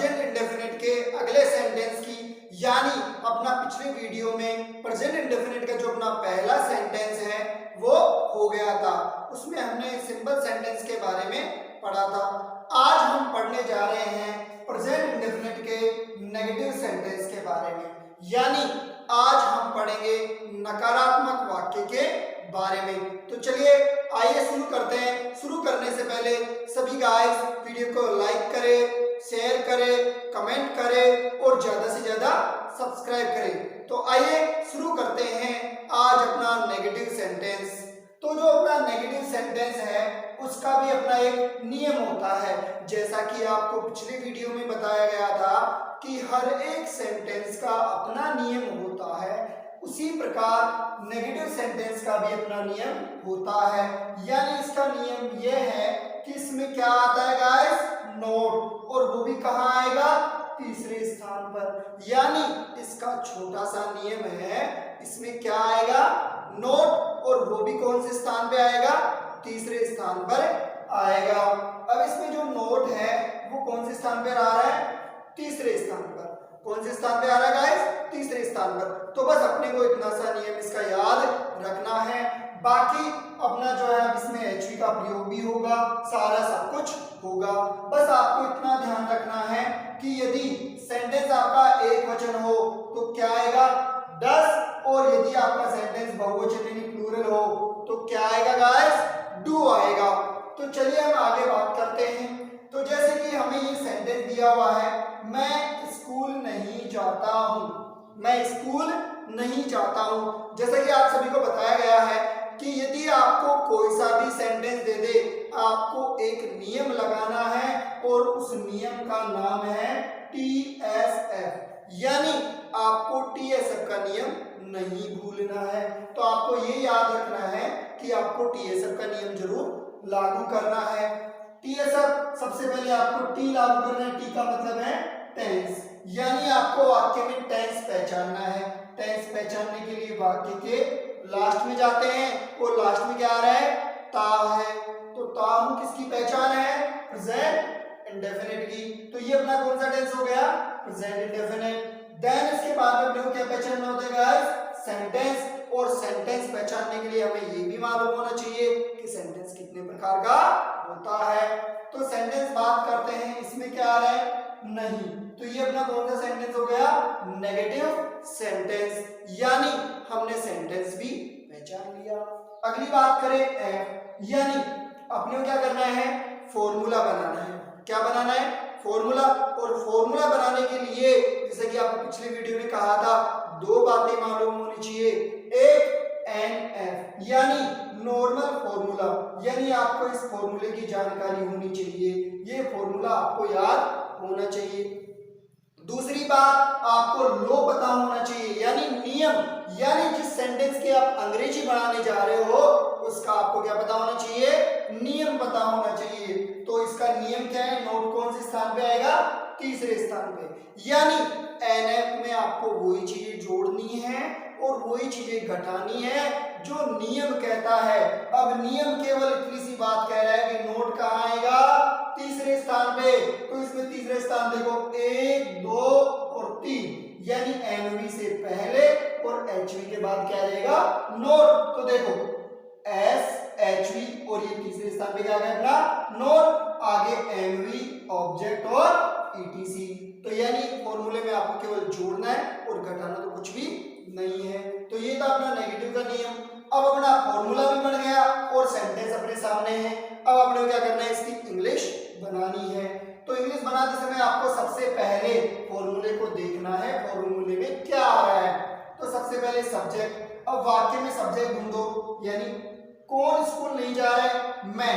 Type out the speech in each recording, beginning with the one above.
Present indefinite के अगले sentence की, यानी अपना पिछले वीडियो में प्रेजेंट इंडेफिनिट का जो अपना पहला सेंटेंस है वो हो गया था, उसमें हमने सिंपल सेंटेंस के बारे में पढ़ा था। आज हम पढ़ने जा रहे हैं प्रेजेंट इंडेफिनिट के नेगेटिव सेंटेंस के बारे में, यानी आज हम पढ़ेंगे नकारात्मक वाक्य के बारे में। तो चलिए आइए शुरू करते हैं। शुरू करने से पहले सभी गाइस वीडियो को लाइक करें, शेयर करें, कमेंट करें और ज्यादा से ज्यादा सब्सक्राइब करें। तो आइए शुरू करते हैं आज अपना नेगेटिव सेंटेंस। तो जो अपना नेगेटिव सेंटेंस है उसका भी अपना एक नियम होता है, जैसा कि आपको पिछले वीडियो में बताया गया था कि हर एक सेंटेंस का अपना नियम होता है, उसी प्रकार नेगेटिव सेंटेंस का भी अपना नियम होता है। यानी इसका नियम यह है कि इसमें क्या आता है गाइस, नोट, और वो भी कहाँ आएगा, तीसरे स्थान पर। यानी इसका छोटा सा नियम है, इसमें क्या आएगा, नोट, और वो भी कौन से स्थान पे आएगा, तीसरे स्थान पर आएगा। अब इसमें जो नोट है वो कौन से स्थान पर आ रहा है, तीसरे स्थान पर। कौन से स्थान पे आ रहा है गाइस, तीसरे स्थान पर। तो बस अपने को इतना सा नियम इसका याद रखना है, बाकी अपना जो है इसमें एचवी का प्रयोग भी होगा, सारा सब कुछ होगा। बस आपको इतना ध्यान रखना है कि यदि सेंटेंस आपका एक वचन हो तो क्या आएगा, 10, और यदि आपका सेंटेंस बहुवचन यानी प्लूरल हो तो क्या आएगा गाइस, डू आएगा। तो चलिए हम आगे बात करते हैं। तो जैसे कि हमें ये सेंटेंस दिया हुआ है, मैं स्कूल नहीं जाता हूं, मैं स्कूल नहीं जाता हूं। जैसा कि आप सभी को बताया गया है कि यदि आपको कोई सा भी सेंटेंस दे दे, आपको एक नियम लगाना है और उस नियम का नाम है TSF, यानी आपको TSF का नियम नहीं भूलना है। तो आपको ये याद रखना है कि आपको TSF का नियम जरूर लागू करना है। TSF सबसे पहले आपको T लागू करना है। T का मतलब है टेंस, यानी आपको वाक्य में टेंस पहचानना है। टेंस पहचानने के लिए वाक्य के लास्ट में जाते हैं और लास्ट में क्या आ रहा है, ता है। तो ता किसकी पहचान है, प्रेजेंट इंडेफिनिट की। तो ये अपना कौन सा टेंस हो गया, प्रेजेंट इंडेफिनिट। देन इसके बाद में अपने को क्या पहचानना होता है गाइस, सेंटेंस। और सेंटेंस पहचानने के लिए हमें ये भी मालूम होना चाहिए कि सेंटेंस कितने प्रकार का होता है। तो सेंटेंस बात करते हैं, इसमें क्या आ रहा है, नहीं। तो ये अपना कौन सा सेंटेंस हो गया, नेगेटिव सेंटेंस, यानी हमने सेंटेंस भी पहचान लिया। अगली बात करें एफ, यानी अपने को क्या करना है, फॉर्मूला बनाना है। क्या बनाना है, फॉर्मूला। और फॉर्मूला बनाने के लिए जैसे कि आपको पिछले वीडियो में कहा था, दो बातें मालूम होनी चाहिए, एक NF यानी नॉर्मल फॉर्मूला, यानी आपको इस फॉर्मूले की जानकारी होनी चाहिए, ये फॉर्मूला आपको याद होना चाहिए। दूसरी बात, आपको लो पता होना चाहिए, यानी नियम, यानी जिस सेंटेंस के आप अंग्रेजी बनाने जा रहे हो उसका आपको क्या पता होना चाहिए, नियम पता होना चाहिए। तो इसका नियम क्या है, नोट कौन से स्थान पे आएगा, तीसरे स्थान पे। यानी NF में आपको वही चीजें जोड़नी है और वही चीजें घटानी है जो नियम कहता है। अब नियम केवल इतनी सी बात कह रहा है कि नोट कहाँ आएगा, तीसरे स्थान पे। तो इसमें तीसरे स्थान देखो, 1, 2 और 3, यानी NV से पहले और HV के बाद क्या रहेगा, नोट। तो देखो S HV और ये तीसरे स्थान पे क्या आ गया अपना नोट, आगे MV ऑब्जेक्ट और ETC। तो यानी फॉर्मूले में आपको केवल जोड़ना है और घटाना तो कुछ भी नहीं है। तो ये था अपना नेगेटिव का नियम। अब अपना फॉर्मूला भी बन गया और सेंटेंस अपने सामने है। अब अपने को क्या करना है, इसकी इंग्लिश बनानी है। तो इंग्लिश बनाते समय आपको सबसे पहले फॉर्मूले को देखना है, फॉर्मूले में क्या आ रहा है। तो सबसे पहले सब्जेक्ट। अब वाक्य में सब्जेक्ट ढूंढो, यानी कौन स्कूल नहीं जा रहा है, मैं,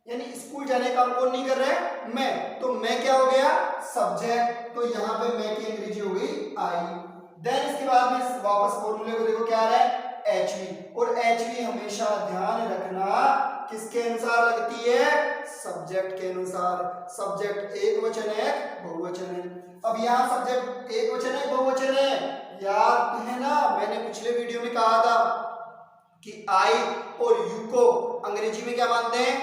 यानी स्कूल जाने का कौन नहीं कर रहा है, मैं। तो मैं क्या हो गया, सब्जेक्ट। तो यहाँ पे मैं की अंग्रेजी हो गई आई। देन इसके बाद में वापस फॉर्मूले को देखो क्या आ रहा है, HV। और HV हमेशा ध्यान रखना किसके अनुसार लगती है, सब्जेक्ट के अनुसार। सब्जेक्ट एक वचन है, बहुवचन है। अब यहाँ सब्जेक्ट एक वचन है, बहुवचन है, याद है ना, मैंने पिछले वीडियो में कहा था कि आई और यू को अंग्रेजी में क्या मानते हैं,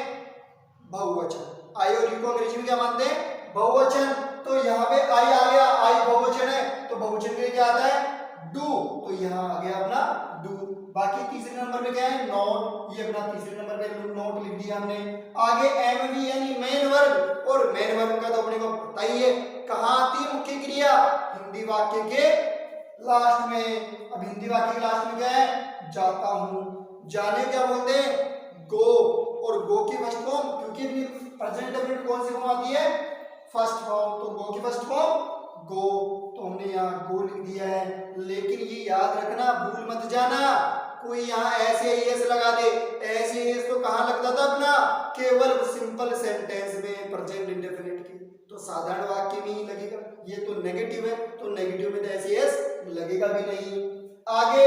बहुवचन। आई और यू को अंग्रेजी में क्या मानते हैं, बहुवचन। तो यहाँ पे आई आ गया, आई बहुवचन है तो बहुवचन के लिए क्या आता है डू, तो यहाँ आ गया अपना डू। बाकी तीसरे नंबर पे क्या है नॉट, ये अपना तीसरे नंबर पे नॉट लिख दिया हमने। आगे एमवी यानी मेन वर्ब, और मेन वर्ब का तो अपने को पता ही है कहाँ आती है मुख्य क्रिया, हिंदी वाक्य के लास्ट में। अब हिंदी वाक्य के लास्ट में क्या है जाता हूँ, जाने क्या बोलते हैं गो, और गो की फर्स्ट फॉर्म क्योंकि प्रेजेंट डेफिनेट कौन सी फॉर्म आती है फर्स्ट फॉर्म, तो गो की फर्स्ट फॉर्म गो, तो हमने यहाँ गो लिख दिया है। लेकिन ये याद रखना भूल मत जाना, कोई यहाँ ऐसे एस लगा दे, ऐसे एस तो कहाँ लगता था अपना केवल सिंपल सेंटेंस में प्रेजेंट इंडेफिनिट की, तो साधारण वाक्य में ही लगेगा। ये तो नेगेटिव है तो नेगेटिव में तो ऐसे एस लगेगा भी नहीं। आगे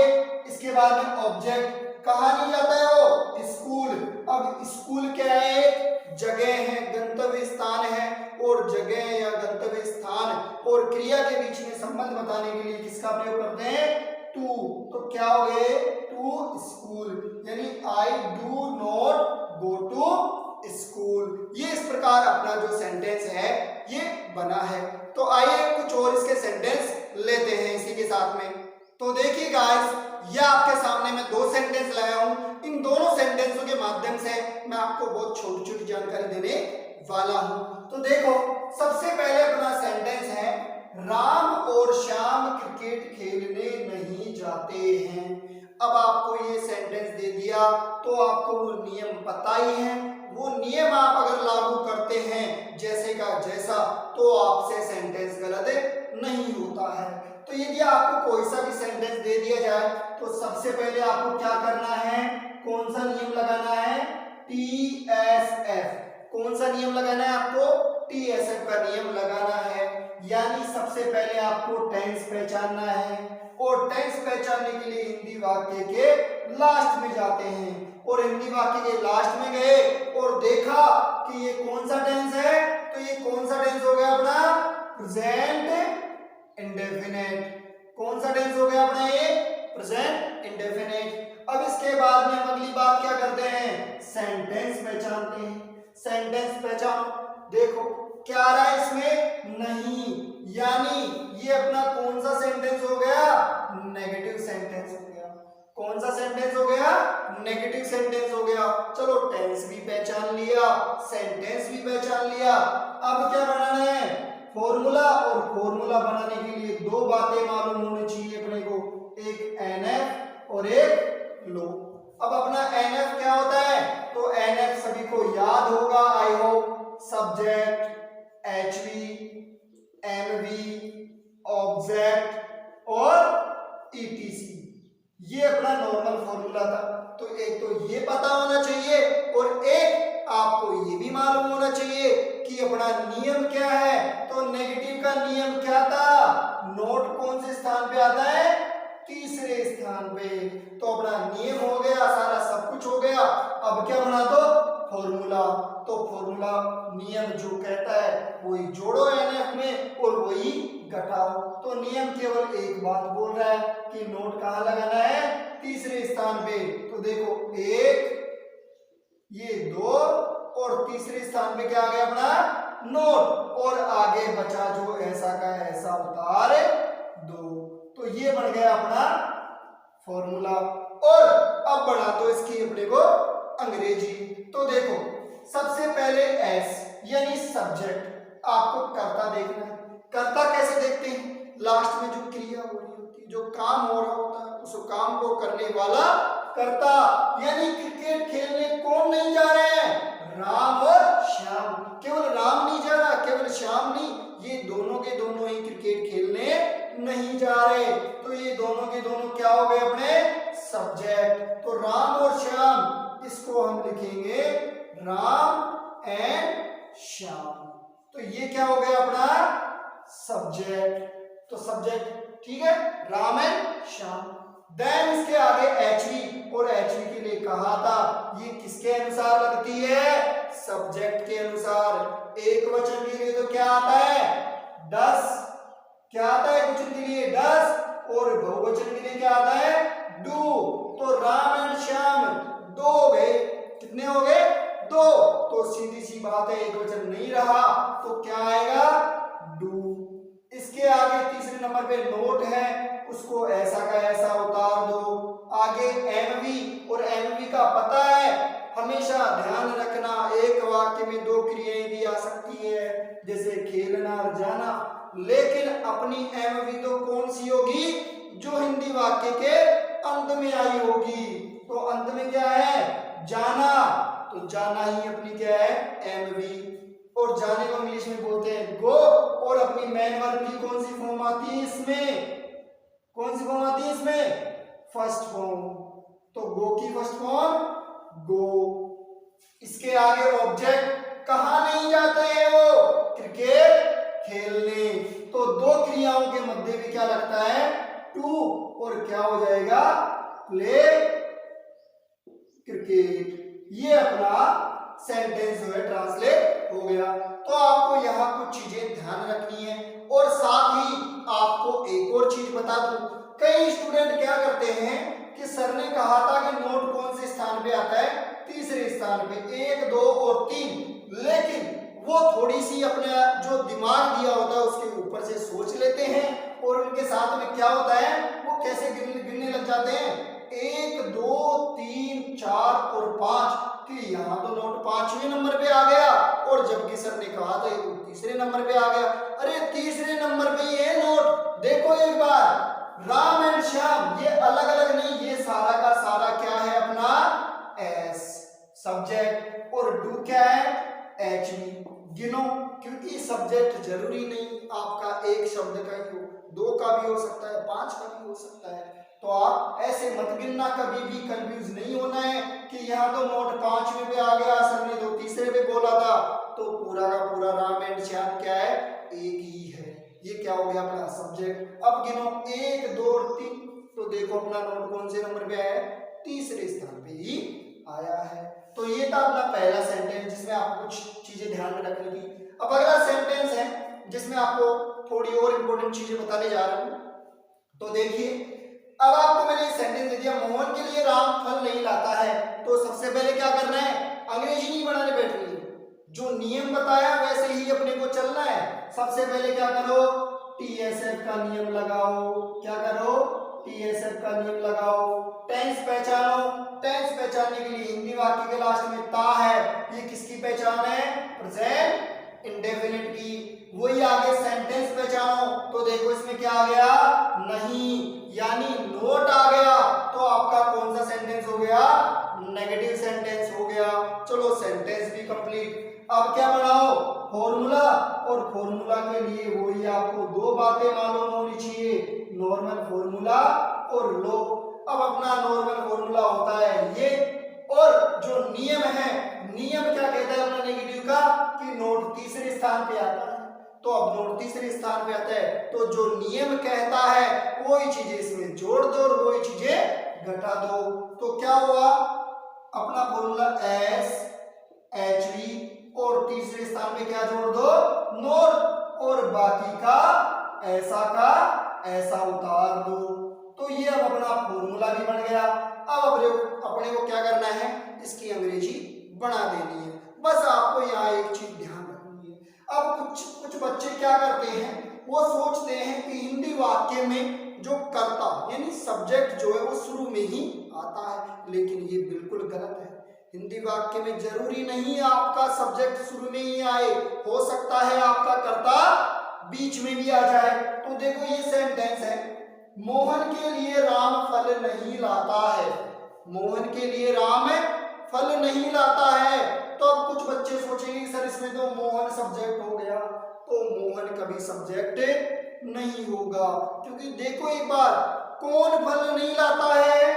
इसके बाद में ऑब्जेक्ट कहाँ नहीं जाता है वो स्कूल। अब स्कूल क्या है एक जगह है, गंतव्य स्थान है, और जगह या गंतव्य स्थान और क्रिया के बीच में संबंध बताने के लिए किसका प्रयोग करते हैं टू, तो क्या हो गए टू स्कूल, यानी I do not go to school. ये इस प्रकार अपना जो सेंटेंस है ये बना है। तो आइए कुछ और इसके सेंटेंस लेते हैं इसी के साथ में। तो देखिए गाइस, ये आपके सामने मैं दो सेंटेंस लाया हूं, इन दोनों सेंटेंसों के माध्यम से मैं आपको बहुत छोटी छोटी जानकारी देने वाला हूं। तो देखो सबसे पहले अपना सेंटेंस है राम और श्याम क्रिकेट खेलने नहीं जाते हैं। अब आपको ये सेंटेंस दे दिया तो आपको वो नियम पता ही है, वो नियम आप अगर लागू करते हैं जैसे का जैसा तो आपसे सेंटेंस गलत नहीं होता है। तो यदि आपको कोई सा भी सेंटेंस दे दिया जाए तो सबसे पहले आपको क्या करना है, कौन सा नियम लगाना है TSF, कौन सा नियम लगाना है आपको TSF का नियम लगाना है। यानी सबसे पहले आपको टेंस पहचानना है, और टेंस पहचानने के लिए हिंदी वाक्य के लास्ट में जाते हैं, और हिंदी वाक्य के लास्ट में गए और देखा कि ये कौन सा टेंस है, तो ये कौन सा टेंस हो गया अपना प्रेजेंट इंडेफिनिट। कौन सा टेंस हो गया अपना ये प्रेजेंट इंडेफिनिट। अब इसके बाद में हम अगली बात क्या करते हैं सेंटेंस पहचानते हैं। सेंटेंस पहचानो, देखो क्या आ रहा है इसमें नहीं, यानी ये अपना कौन सा सेंटेंस हो गया नेगेटिव सेंटेंस हो गया। कौन सा सेंटेंस हो गया नेगेटिव सेंटेंस हो गया। चलो टेंस भी पहचान लिया, सेंटेंस भी पहचान लिया, अब क्या बनाना है फॉर्मूला, और फॉर्मूला बनाने के लिए दो बातें मालूम होनी चाहिए अपने को, एक NF और एक लो। अब अपना NF क्या होता है, तो NF सभी को याद होगा I hope, subject HV MV object और ETC, ये अपना नॉर्मल फॉर्मूला था। तो एक तो ये पता होना चाहिए और एक आपको ये भी मालूम होना चाहिए कि अपना नियम क्या है। तो नेगेटिव का नियम क्या था, नोट कौन से स्थान पे आता है तीसरे स्थान पे। तो अपना नियम हो गया, सारा सब कुछ हो गया। अब क्या बना दो फॉर्मूला, तो फॉर्मूला नियम जो कहता है वही जोड़ो NF में और वही घटाओ। तो नियम केवल एक बात बोल रहा है कि नोट कहाँ लगाना है तीसरे स्थान पे। तो देखो एक, ये दो, और तीसरे स्थान पे क्या आ गया अपना नोट, और आगे बचा जो ऐसा का ऐसा उतार दो। तो ये बन गया अपना फॉर्मूला। और अब बढ़ा तो इसकी अपने को अंग्रेजी। तो देखो सबसे पहले S यानी सब्जेक्ट, आपको कर्ता देखना है। कर्ता कैसे देखते हैं, लास्ट में जो क्रिया हो रही होती है, जो काम हो रहा होता है, उस काम को करने वाला कर्ता। यानी क्रिकेट खेलने कौन नहीं जा रहे हैं, राम और श्याम। केवल राम नहीं जा रहा, केवल श्याम नहीं, ये दोनों के दोनों ही क्रिकेट खेलने नहीं जा रहे। तो ये दोनों के दोनों क्या हो गए अपने सब्जेक्ट। तो राम और श्याम, इसको हम लिखेंगे राम एंड श्याम। तो ये क्या हो गया अपना सब्जेक्ट। तो सब्जेक्ट ठीक है राम एंड श्याम। देन इसके आगे HV, और HV के लिए कहा था ये किसके अनुसार लगती है सब्जेक्ट के अनुसार। एक वचन के लिए तो क्या आता है 10, क्या आता है वचन के लिए 10, और बहुवचन के लिए क्या आता है डू। तो राम एंड श्याम दो हो गए, कितने हो गए दो। तो सीधी सी बात है एक वचन नहीं रहा तो क्या आएगा डू। इसके आगे तीसरे नंबर पे नोट है, उसको ऐसा का ऐसा उतार दो। आगे एमवी, और एमवी का पता है, हमेशा ध्यान रखना एक वाक्य में दो क्रियाएं भी आ सकती है, जैसे खेलना और जाना, लेकिन अपनी एमवी तो कौन सी होगी, जो हिंदी वाक्य के अंत में आई होगी। तो अंत में क्या है, जाना, तो जाना ही अपनी क्या है, एमवी। और जाने को इंग्लिश में बोलते हैं गो, और अपनी मेन वर्ब की कौन सी फॉर्म आती है इसमें, कौन सी फॉर्म आती है इसमें, फर्स्ट फॉर्म। तो गो की फर्स्ट फॉर्म गो। इसके आगे ऑब्जेक्ट, कहां नहीं जाते हैं वो, क्रिकेट खेलने। तो दो क्रियाओं के मध्य में क्या लगता है, टू, और क्या हो जाएगा, प्ले क्रिकेट। ये अपना सेंटेंस जो है ट्रांसलेट हो गया। तो आपको यहाँ कुछ चीजें ध्यान रखनी है, और साथ ही आपको एक और चीज बता दूं, कई स्टूडेंट क्या करते हैं कि सर ने कहा था कि नोट कौन से स्थान पे आता है, तीसरे स्थान पे, 1, 2 और 3, लेकिन वो थोड़ी सी अपने जो दिमाग दिया होता है उसके ऊपर से सोच लेते हैं, और उनके साथ में क्या होता है, वो कैसे गिनने लग जाते हैं, 1, 2, 3, 4 और 5, कि यहाँ तो नोट 5वें नंबर पे आ गया, और जबकि सर ने कहा था ये तीसरे नंबर पे आ गया। अरे तीसरे नंबर पे ये नोट देखो एक बार, राम एंड श्याम, ये अलग अलग नहीं, ये सारा का सारा क्या है अपना एस सब्जेक्ट, और डू क्या है, एचवी। गिनो, क्योंकि सब्जेक्ट जरूरी नहीं आपका एक शब्द का ही हो, 2 का भी हो सकता है, 5 का भी हो सकता है। तो आप ऐसे मत गिनना, कभी भी कंफ्यूज नहीं होना है कि यहाँ तो नोट 5वें पे आ गया, सर ने तो तीसरे पे बोला था, तो पूरा का पूरा राम एंड श्याम क्या है, एक ही है। ये क्या हो गया अपना सब्जेक्ट। अब गिनो 1, 2 और 3, तो देखो अपना नोट कौन से नंबर पे आया है, तीसरे स्थान पे ही आया है। तो ये था अपना पहला सेंटेंस जिसमें आपको कुछ चीजें ध्यान में रखनी थी। अब अगला सेंटेंस है जिसमें आपको थोड़ी और इंपॉर्टेंट चीजें बताने जा रहा हूं। तो देखिए, अब आपको मैंने सेंटेंस दे दिया, मोहन के लिए राम फल नहीं लाता है। तो सबसे पहले क्या करना है, अंग्रेजी नहीं बनाने बैठनी है, जो नियम बताया वैसे ही अपने को चलना है। सबसे पहले क्या करो, टीएसएफ का नियम लगाओ। क्या करो, टीएसएफ का नियम लगाओ। टेंस पहचानो, टेंस पहचानने के लिए हिंदी वाक्य के लास्ट में ता है, ये किसकी पहचान है, प्रेजेंट इंडेफिनिट की। वही आगे सेंटेंस पहचानो, तो देखो इसमें क्या आ गया, नहीं, यानी नोट आ गया, तो आपका कौन सा सेंटेंस हो गया, नेगेटिव सेंटेंस हो गया। चलो सेंटेंस भी कंप्लीट। अब क्या बनाओ, फॉर्मूला, और फॉर्मूला के लिए वही आपको 2 बातें मालूम होनी चाहिए, नॉर्मल फॉर्मूला और लो। अब अपना नॉर्मल फॉर्मूला होता है ये, और जो नियम है, नियम क्या कहता है अपना नेगेटिव का, कि नोट तीसरे स्थान पे आता है। तो अब नोट तीसरे स्थान पे आता है, तो जो नियम कहता है वही चीजें इसमें जोड़ दो और वही चीजें घटा दो। तो क्या हुआ, अपना फॉर्मूला एस एच वी, और तीसरे स्थान पे क्या जोड़ दो, नोट, और बाकी का ऐसा उतार दो। तो ये अब अपना फॉर्मूला भी बन गया। अब अपने को क्या करना है, इसकी अंग्रेजी बना देनी है। बस आपको यहाँ एक चीज ध्यान रखनी है। अब कुछ बच्चे क्या करते हैं, वो सोचते हैं कि हिंदी वाक्य में जो कर्ता यानी सब्जेक्ट जो है वो शुरू में ही आता है, लेकिन ये बिल्कुल गलत है। हिंदी वाक्य में जरूरी नहीं आपका सब्जेक्ट शुरू में ही आए, हो सकता है आपका कर्ता बीच में भी आ जाए। तो देखो ये सेंटेंस है, मोहन के लिए राम फल नहीं लाता है। मोहन के लिए राम फल नहीं लाता है। तो अब कुछ बच्चे सोचेंगे सर इसमें तो मोहन सब्जेक्ट हो गया, तो मोहन कभी सब्जेक्ट नहीं होगा, क्योंकि देखो एक बार, कौन फल नहीं लाता है,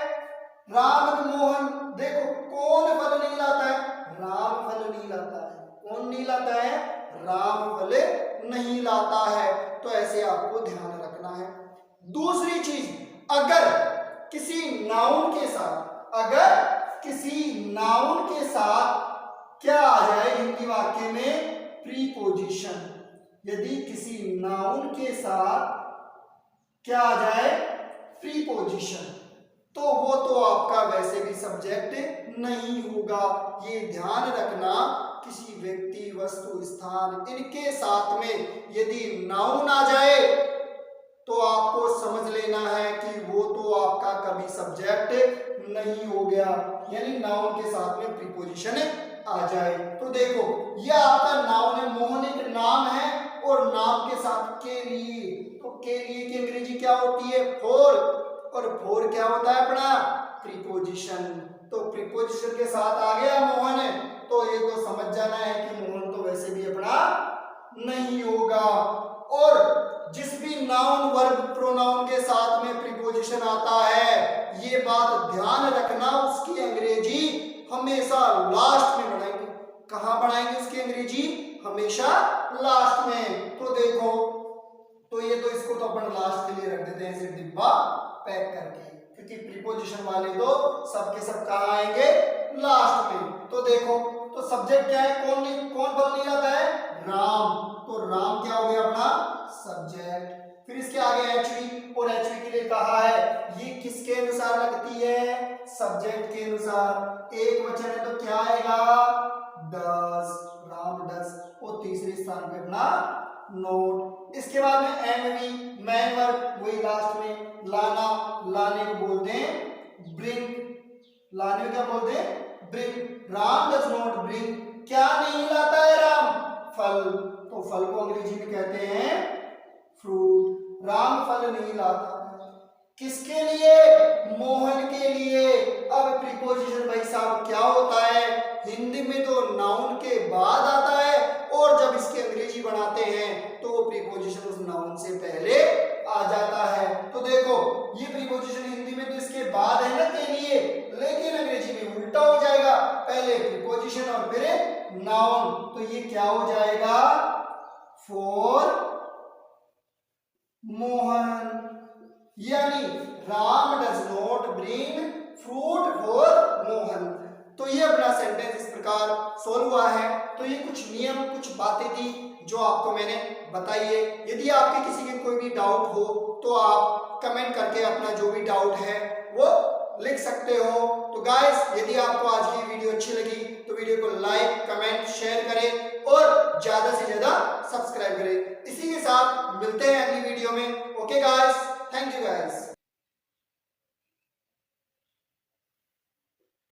राम मोहन। देखो कौन फल नहीं लाता है, राम फल नहीं लाता है। कौन नहीं लाता है, राम फल नहीं लाता है। तो ऐसे आपको ध्यान रखना है। दूसरी चीज, अगर किसी नाउन के साथ क्या आ जाए हिंदी वाक्य में, प्रीपोजिशन। यदि किसी नाउन के साथ क्या आ जाए, प्रीपोजिशन, तो वो तो आपका वैसे भी सब्जेक्ट नहीं होगा। ये ध्यान रखना, किसी व्यक्ति, वस्तु, स्थान इनके साथ में यदि नाउन आ जाए तो आपको समझ लेना है कि वो तो आपका कभी सब्जेक्ट नहीं हो गया, यानी नाउन के साथ में प्रीपोजिशन आ जाए। तो देखो ये आपका नाउन है, मोहन एक नाम है और नाम के साथ के लिए, तो के लिए की अंग्रेजी क्या होती है? फॉर, और फॉर क्या होता है अपना? प्रीपोजिशन। तो प्रीपोजिशन के साथ आ गया मोहन है, तो ये तो समझ जाना है कि मोहन तो वैसे भी अपना नहीं होगा। और जिस भी नाउन वर्ब प्रोनाउन के साथ में प्रीपोजिशन आता है, ये बात ध्यान रखना, उसकी अंग्रेजी हमेशा लास्ट में बढ़ाएंगे। कहां बढ़ाएंगे उसकी अंग्रेजी? हमेशा लास्ट में। तो देखो, तो ये तो इसको तो अपन लास्ट के लिए रख देते हैं ऐसे डिब्बा पैक करके, क्योंकि प्रीपोजिशन वाले तो सबके सब कहां आएंगे? लास्ट में। तो देखो, तो सब्जेक्ट क्या है? कौन बल नहीं आता है? राम। तो राम क्या हो गया अपना? सब्जेक्ट। फिर इसके आगे एचवी, और एचवी के लिए कहा है ये किसके अनुसार लगती है? सब्जेक्ट के अनुसार। एक वचन है तो क्या आएगा? डस, राम डस। और तीसरे स्थान पे अपना नोट। इसके बाद में एमवी, मैन वर्ब, वही लास्ट में। लाना, लाने को बोलते हैं ब्रिंग, लाने को क्या बोलते हैं? Bring. Ram does not bring, क्या नहीं लाता है राम? फल। तो फल को अंग्रेजी में कहते हैं फ्रूट। राम फल नहीं लाता। किसके लिए? मोहन के लिए। अब प्रीपोजिशन भाई साहब क्या होता है? हिंदी में तो नाउन के बाद आता है, और जब इसकी अंग्रेजी बनाते हैं तो वो प्रीपोजिशन उस नाउन से पहले आ जाता है। तो देखो ये प्रीपोजिशन हिंदी में तो इसके बाद है ना के लिए, लेकिन अंग्रेजी में उल्टा हो जाएगा, पहले प्रीपोजिशन और फिर नाउन। तो ये क्या हो जाएगा? फॉर मोहन, यानी Ram does not bring fruit for Mohan. तो ये अपना सेंटेंस इस प्रकार सोल्व हुआ है। तो ये कुछ नियम, कुछ बातें थी जो आपको मैंने बताई है। यदि आपके किसी के कोई भी डाउट हो तो आप कमेंट करके अपना जो भी डाउट है वो लिख सकते हो। तो गाइस, यदि आपको आज की वीडियो अच्छी लगी तो वीडियो को लाइक, कमेंट, शेयर करें और ज्यादा से ज्यादा सब्सक्राइब करें। इसी के साथ मिलते हैं अगली वीडियो में। Okay guys, thank you guys.